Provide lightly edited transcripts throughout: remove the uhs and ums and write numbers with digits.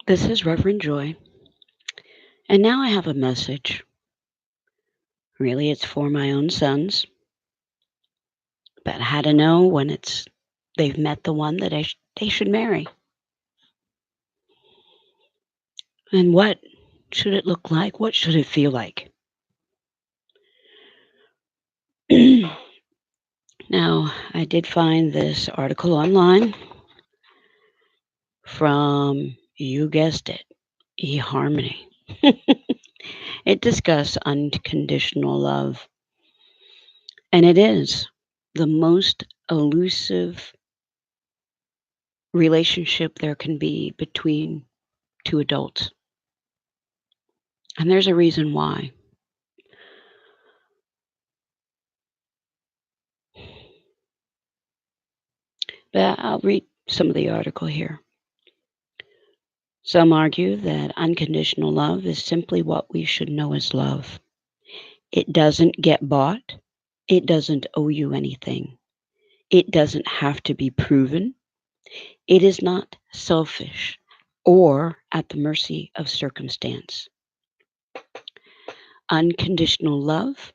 This is Reverend Joy, and now I have a message. Really, it's for my own sons, but how to know when they've met the one that they should marry, and what should it look like? What should it feel like? Now, I did find this article online from, you guessed it, eHarmony. It discussed unconditional love, and it is the most elusive relationship there can be between two adults. And there's a reason why. But I'll read some of the article here. Some argue that unconditional love is simply what we should know as love. It doesn't get bought. It doesn't owe you anything. It doesn't have to be proven. It is not selfish or at the mercy of circumstance. Unconditional love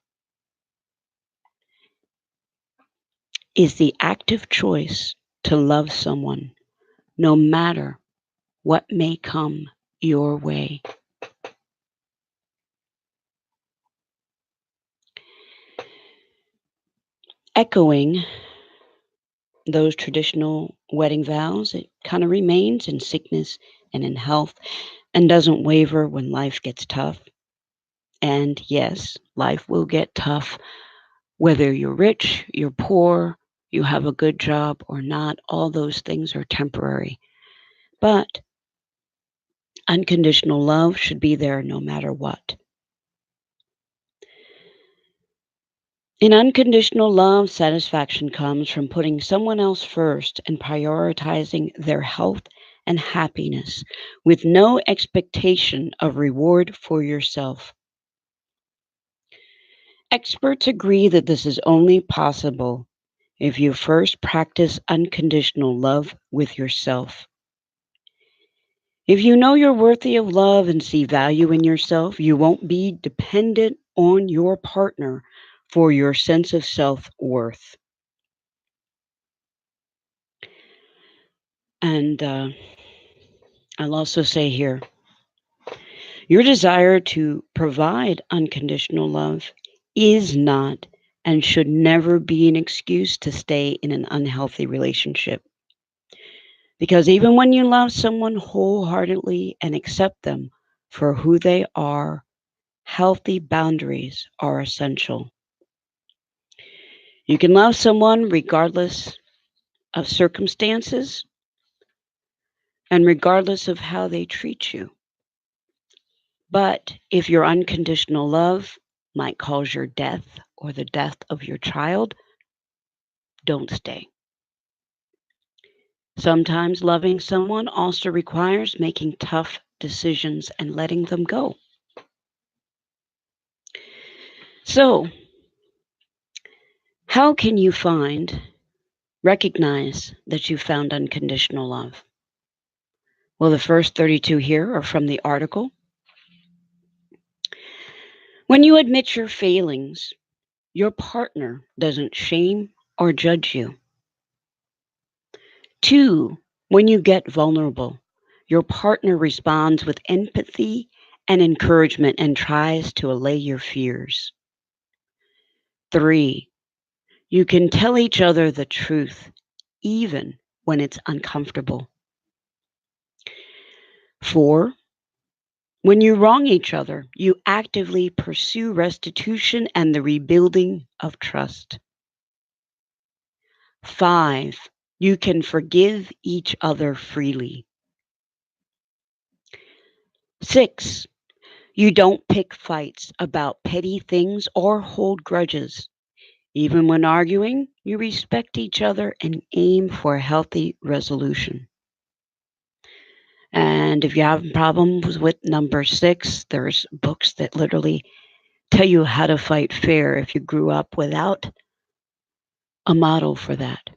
is the active choice to love someone no matter what may come your way. Echoing those traditional wedding vows, it kind of remains in sickness and in health and doesn't waver when life gets tough. And yes, life will get tough whether you're rich, you're poor, you have a good job or not. All those things are temporary. But unconditional love should be there no matter what. In unconditional love, satisfaction comes from putting someone else first and prioritizing their health and happiness with no expectation of reward for yourself. Experts agree that this is only possible if you first practice unconditional love with yourself. If you know you're worthy of love and see value in yourself, you won't be dependent on your partner for your sense of self worth. And I'll also say here, your desire to provide unconditional love is not and should never be an excuse to stay in an unhealthy relationship. Because even when you love someone wholeheartedly and accept them for who they are, healthy boundaries are essential. You can love someone regardless of circumstances and regardless of how they treat you. But if your unconditional love might cause your death or the death of your child, don't stay. Sometimes loving someone also requires making tough decisions and letting them go. So, how can you recognize that you found unconditional love? Well, the first 32 here are from the article. When you admit your failings, your partner doesn't shame or judge you. 2, when you get vulnerable, your partner responds with empathy and encouragement and tries to allay your fears. 3, you can tell each other the truth even when it's uncomfortable. 4, when you wrong each other, you actively pursue restitution and the rebuilding of trust. 5, you can forgive each other freely. 6, you don't pick fights about petty things or hold grudges. Even when arguing, you respect each other and aim for a healthy resolution. And if you have problems with number 6, there's books that literally tell you how to fight fair if you grew up without a model for that.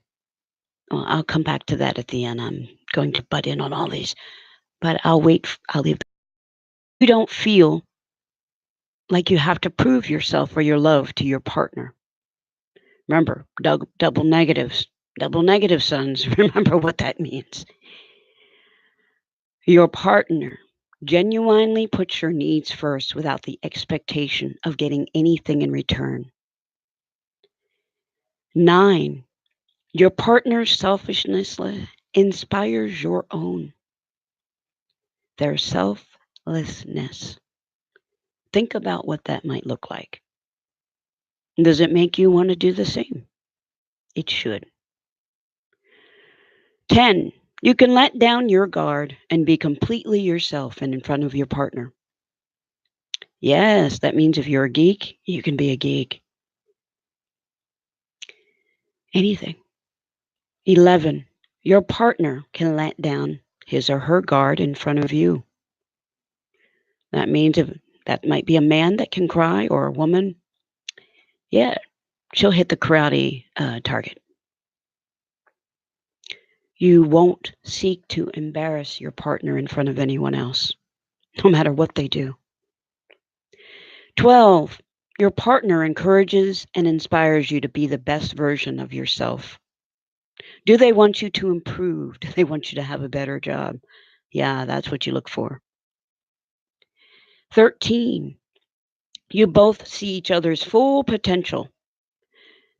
Well, I'll come back to that at the end. I'm going to butt in on all these. but I'll leave. You don't feel like you have to prove yourself or your love to your partner. Remember, double negatives, double negative sons. Remember what that means. Your partner genuinely puts your needs first without the expectation of getting anything in return. 9, your partner's selfishness inspires your own. Their selflessness. Think about what that might look like. Does it make you want to do the same? It should. 10, you can let down your guard and be completely yourself and in front of your partner. Yes, that means if you're a geek, you can be a geek. Anything. 11, your partner can let down his or her guard in front of you. That means if that might be a man that can cry or a woman, yeah, she'll hit the karate target. You won't seek to embarrass your partner in front of anyone else, no matter what they do. 12, your partner encourages and inspires you to be the best version of yourself. Do they want you to improve? Do they want you to have a better job? Yeah, that's what you look for. 13, you both see each other's full potential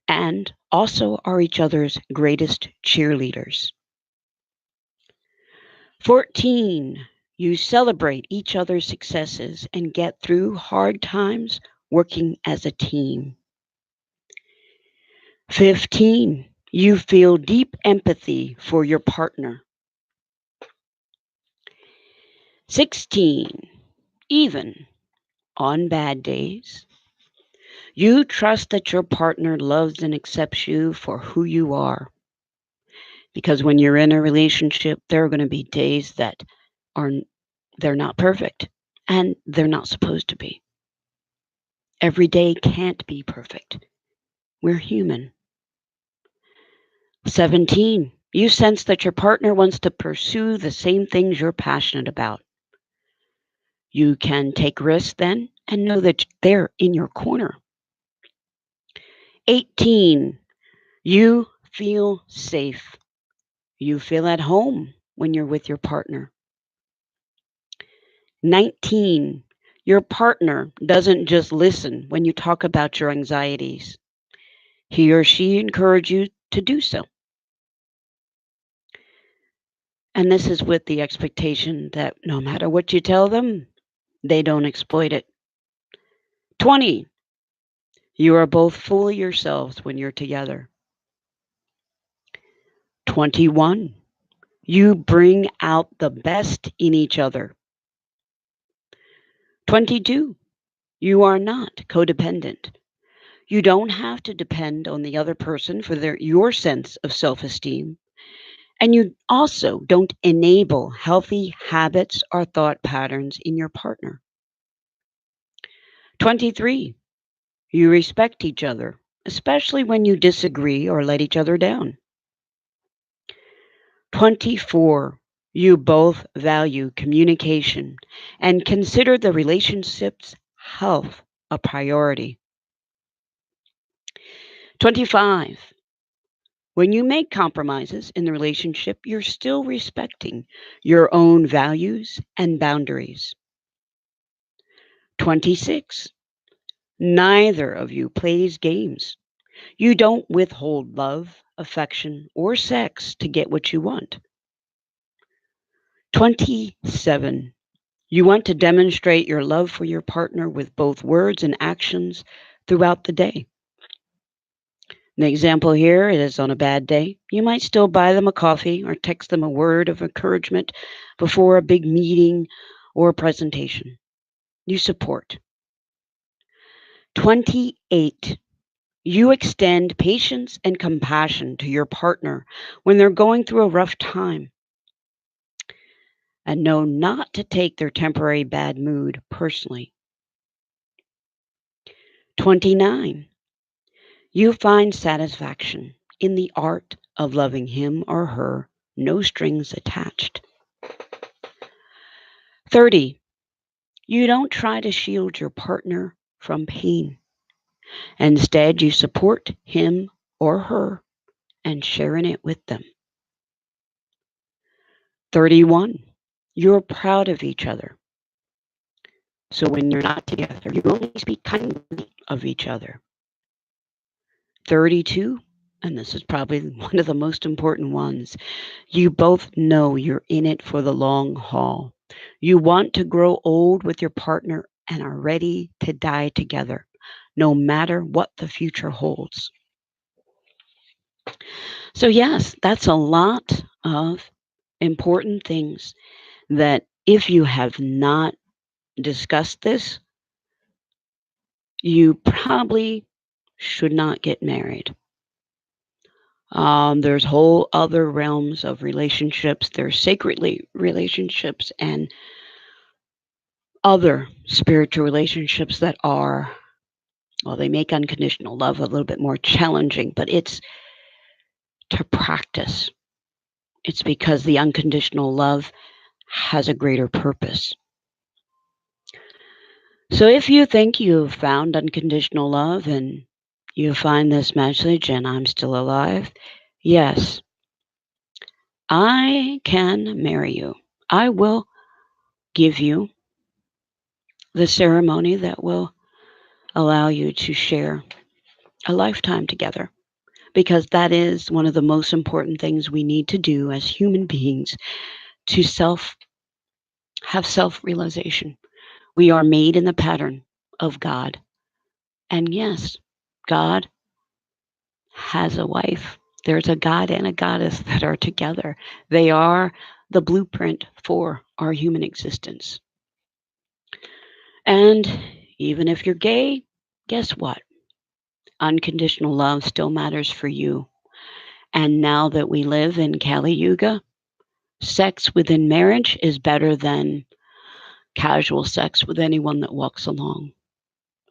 and also are each other's greatest cheerleaders. 14, you celebrate each other's successes and get through hard times working as a team. 15, you feel deep empathy for your partner. 16, even on bad days, you trust that your partner loves and accepts you for who you are. Because when you're in a relationship, there are going to be days that are they're not perfect and they're not supposed to be. Every day can't be perfect. We're human. 17, you sense that your partner wants to pursue the same things you're passionate about. You can take risks then and know that they're in your corner. 18, you feel safe. You feel at home when you're with your partner. 19, your partner doesn't just listen when you talk about your anxieties. He or she encourages you to do so. And this is with the expectation that no matter what you tell them, they don't exploit it. 20, you are both fully yourselves when you're together. 21, you bring out the best in each other. 22, you are not codependent. You don't have to depend on the other person for your sense of self-esteem. And you also don't enable healthy habits or thought patterns in your partner. 23, you respect each other, especially when you disagree or let each other down. 24, you both value communication and consider the relationship's health a priority. 25, when you make compromises in the relationship, you're still respecting your own values and boundaries. 26, neither of you plays games. You don't withhold love, affection, or sex to get what you want. 27, you want to demonstrate your love for your partner with both words and actions throughout the day. An example here is on a bad day, you might still buy them a coffee or text them a word of encouragement before a big meeting or a presentation. You support. 28, you extend patience and compassion to your partner when they're going through a rough time and know not to take their temporary bad mood personally. 29, you find satisfaction in the art of loving him or her, no strings attached. 30, you don't try to shield your partner from pain. Instead, you support him or her and sharing it with them. 31, you're proud of each other. So when you're not together, you only speak kindly of each other. 32, and this is probably one of the most important ones, you both know you're in it for the long haul. You want to grow old with your partner and are ready to die together, no matter what the future holds. So, yes, that's a lot of important things that if you have not discussed this, you probably should not get married. There's whole other realms of relationships. There's sacredly relationships and other spiritual relationships that are, well, they make unconditional love a little bit more challenging, but it's to practice. It's because the unconditional love has a greater purpose. So if you think you've found unconditional love and you find this message and I'm still alive, yes, I can marry you. I will give you the ceremony that will allow you to share a lifetime together. Because that is one of the most important things we need to do as human beings to have self realization. We are made in the pattern of God. And yes, God has a wife. There's a God and a goddess that are together. They are the blueprint for our human existence. And even if you're gay, guess what? Unconditional love still matters for you. And now that we live in Kali Yuga, sex within marriage is better than casual sex with anyone that walks along.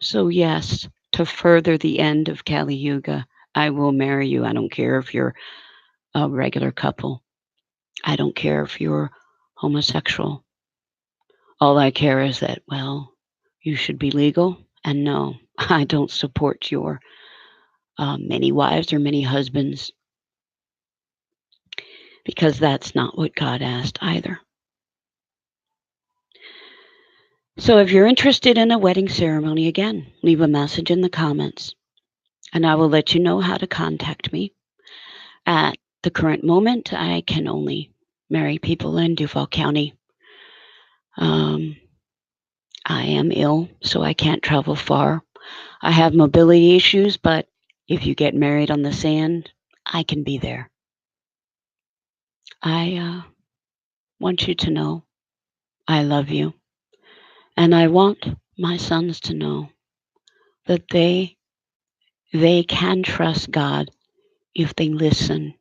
So, yes, to further the end of Kali Yuga, I will marry you. I don't care if you're a regular couple. I don't care if you're homosexual. All I care is that, well, you should be legal. And no, I don't support your many wives or many husbands because that's not what God asked either. So if you're interested in a wedding ceremony, again, leave a message in the comments and I will let you know how to contact me. At the current moment, I can only marry people in Duval County. Um, I am ill, so I can't travel far. I have mobility issues, but if you get married on the sand, I can be there. I want you to know I love you, and I want my sons to know that they can trust God if they listen.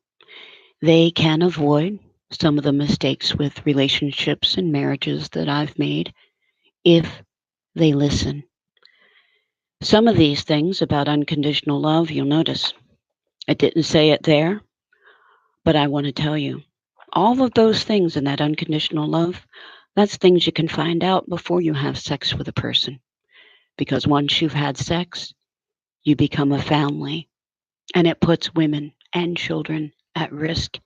They can avoid some of the mistakes with relationships and marriages that I've made if they listen. Some of these things about unconditional love, you'll notice I didn't say it there, but I want to tell you all of those things in that unconditional love, that's things you can find out before you have sex with a person. Because once you've had sex, you become a family, and it puts women and children at risk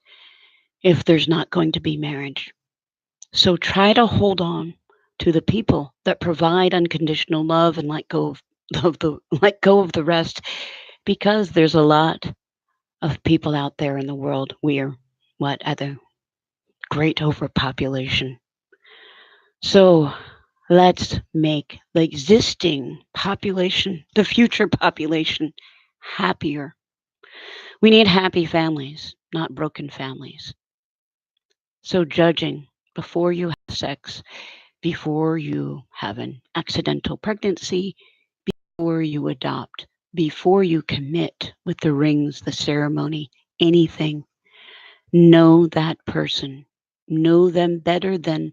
if there's not going to be marriage. So try to hold on to the people that provide unconditional love and let go of the rest because there's a lot of people out there in the world. We're what at the great overpopulation. So let's make the existing population, the future population, happier. We need happy families, not broken families. So judging before you have sex, before you have an accidental pregnancy, before you adopt, before you commit with the rings, the ceremony, anything, know that person. Know them better than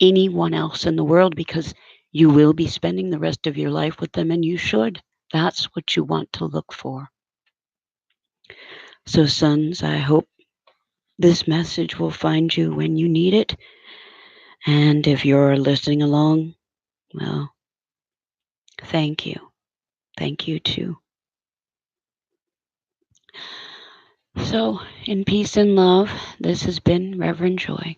anyone else in the world because you will be spending the rest of your life with them and you should. That's what you want to look for. So, sons, I hope this message will find you when you need it. And if you're listening along, well, thank you. Thank you too. So, in peace and love, this has been Reverend Joy.